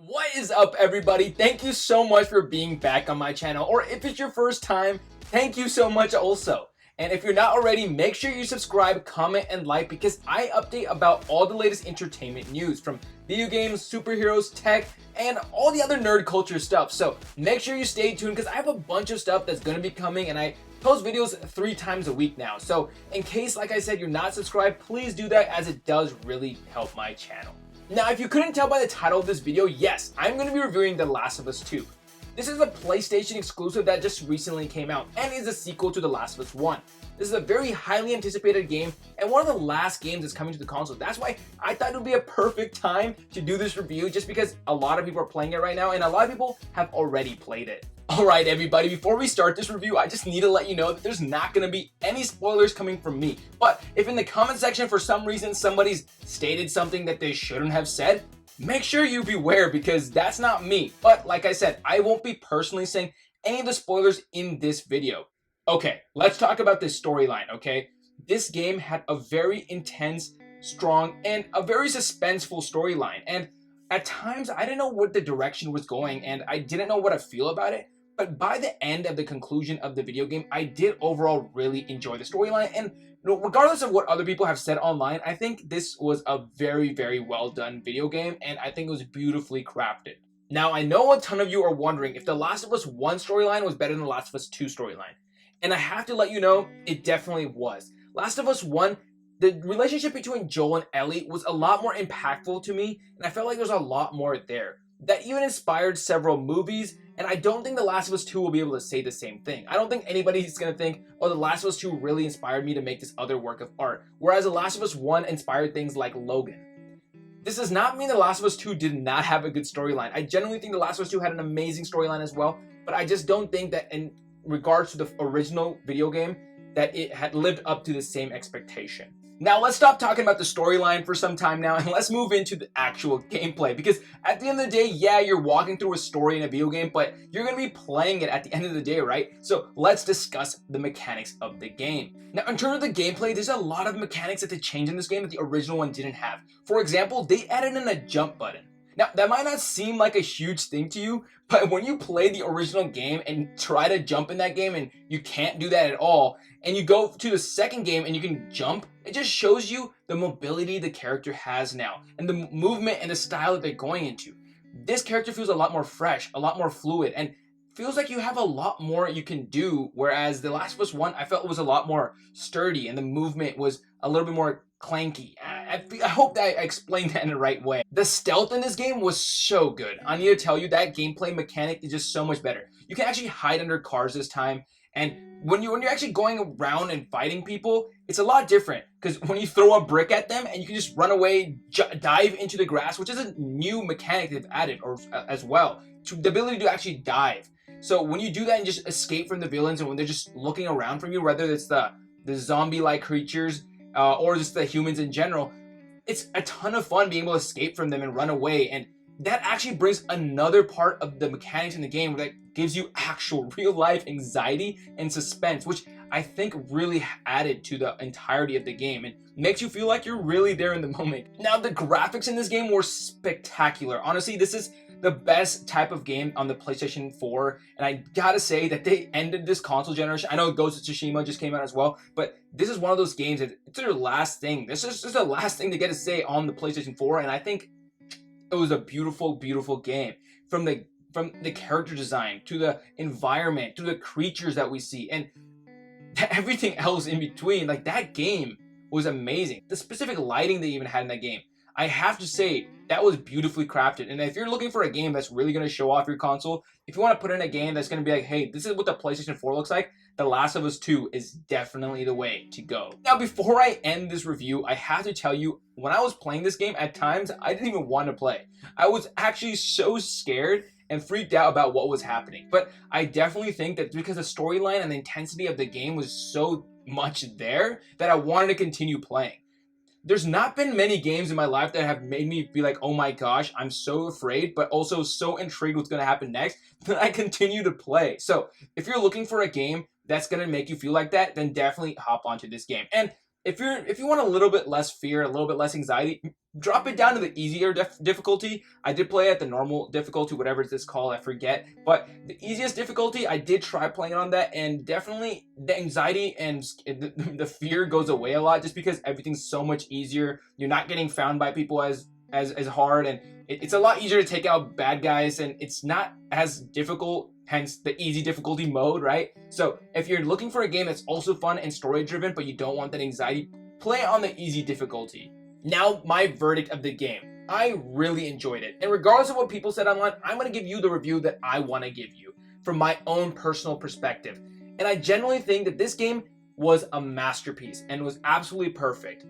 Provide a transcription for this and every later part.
What is up, everybody? Thank you so much for being back on my channel, or if it's your first time, thank you so much also. And if you're not already, make sure you subscribe, comment, and like, because I update about all the latest entertainment news from video games, superheroes, tech, and all the other nerd culture stuff. So make sure you stay tuned because I have a bunch of stuff that's going to be coming, and I post videos 3 times a week now. So in case, like I said, you're not subscribed, please do that, as it does really help my channel. Now, if you couldn't tell by the title of this video, yes, I'm going to be reviewing The Last of Us 2. This is a PlayStation exclusive that just recently came out and is a sequel to The Last of Us 1. This is a very highly anticipated game and one of the last games that's coming to the console. That's why I thought it would be a perfect time to do this review, just because a lot of people are playing it right now and a lot of people have already played it. Alright everybody, before we start this review, I just need to let you know that there's not going to be any spoilers coming from me. But if in the comment section for some reason somebody's stated something that they shouldn't have said, make sure you beware, because that's not me. But like I said, I won't be personally saying any of the spoilers in this video. Okay, let's talk about this storyline, okay? This game had a very intense, strong, and a very suspenseful storyline. And at times, I didn't know what the direction was going, and I didn't know what to feel about it. But by the end of the conclusion of the video game, I did overall really enjoy the storyline. And regardless of what other people have said online, I think this was a very, very well done video game, and I think it was beautifully crafted. Now, I know a ton of you are wondering if The Last of Us 1 storyline was better than The Last of Us 2 storyline. And I have to let you know, it definitely was. Last of Us 1, the relationship between Joel and Ellie was a lot more impactful to me, and I felt like there's a lot more there. That even inspired several movies, and I don't think The Last of Us 2 will be able to say the same thing. I don't think anybody's going to think, oh, The Last of Us 2 really inspired me to make this other work of art, whereas The Last of Us 1 inspired things like Logan. This does not mean The Last of Us 2 did not have a good storyline. I genuinely think The Last of Us 2 had an amazing storyline as well, but I just don't think that in regards to the original video game, that it had lived up to the same expectation. Now let's stop talking about the storyline for some time now, and let's move into the actual gameplay, because at the end of the day, yeah, you're walking through a story in a video game, but you're going to be playing it at the end of the day, right? So let's discuss the mechanics of the game. Now, in terms of the gameplay, there's a lot of mechanics that they changed in this game that the original one didn't have. For example, they added in a jump button. Now, that might not seem like a huge thing to you, but when you play the original game and try to jump in that game and you can't do that at all, and you go to the second game and you can jump, it just shows you the mobility the character has now and the movement and the style that they're going into. This character feels a lot more fresh, a lot more fluid, and feels like you have a lot more you can do, whereas The Last of Us 1, I felt it was a lot more sturdy and the movement was a little bit more clanky. I hope that I explained that in the right way. The stealth in this game was so good. I need to tell you, that gameplay mechanic is just so much better. You can actually hide under cars this time, and when you're actually going around and fighting people, it's a lot different, because when you throw a brick at them and you can just run away, dive into the grass, which is a new mechanic they've added as well, to the ability to actually dive. So when you do that and just escape from the villains, and when they're just looking around from you, whether it's the zombie-like creatures or just the humans in general, it's a ton of fun being able to escape from them and run away. And that actually brings another part of the mechanics in the game that gives you actual real-life anxiety and suspense, which I think really added to the entirety of the game and makes you feel like you're really there in the moment. Now, the graphics in this game were spectacular. Honestly, this is the best type of game on the PlayStation 4, and I gotta say that they ended this console generation. I know Ghost of Tsushima just came out as well, but this is one of those games that it's their last thing. This is just the last thing they get to say on the PlayStation 4, and I think it was a beautiful, beautiful game. From the character design, to the environment, to the creatures that we see, and everything else in between. Like, that game was amazing. The specific lighting they even had in that game, I have to say, that was beautifully crafted. And if you're looking for a game that's really going to show off your console, if you want to put in a game that's going to be like, hey, this is what the PlayStation 4 looks like, The Last of Us 2 is definitely the way to go. Now, before I end this review, I have to tell you, when I was playing this game, at times, I didn't even want to play. I was actually so scared and freaked out about what was happening. But I definitely think that because the storyline and the intensity of the game was so much there, that I wanted to continue playing. There's not been many games in my life that have made me be like, oh my gosh, I'm so afraid, but also so intrigued what's going to happen next, that I continue to play. So if you're looking for a game that's going to make you feel like that, then definitely hop onto this game. And if you want a little bit less fear, a little bit less anxiety, drop it down to the easier difficulty. I did play at the normal difficulty, whatever it's called, I forget. But the easiest difficulty, I did try playing on that, and definitely the anxiety and the fear goes away a lot, just because everything's so much easier. You're not getting found by people as hard, and it's a lot easier to take out bad guys, and it's not as difficult, hence the easy difficulty mode, right? So if you're looking for a game that's also fun and story driven, but you don't want that anxiety, play on the easy difficulty. Now, my verdict of the game. I really enjoyed it, and regardless of what people said online, I'm going to give you the review that I want to give you from my own personal perspective. And I genuinely think that this game was a masterpiece and was absolutely perfect.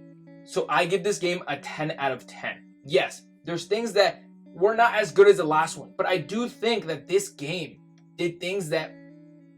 So I give this game a 10 out of 10. Yes, there's things that were not as good as the last one, but I do think that this game did things that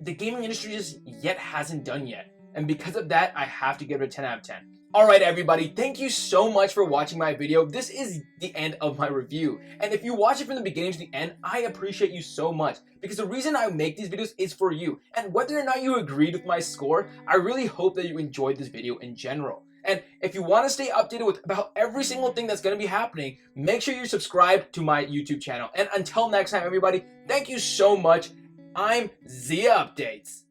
the gaming industry just yet hasn't done yet. And because of that, I have to give it a 10 out of 10. Alright everybody, thank you so much for watching my video. This is the end of my review. And if you watch it from the beginning to the end, I appreciate you so much. Because the reason I make these videos is for you. And whether or not you agreed with my score, I really hope that you enjoyed this video in general. And if you want to stay updated with about every single thing that's going to be happening, make sure you're subscribed to my YouTube channel. And until next time everybody, thank you so much. I'm ZiaUpdates.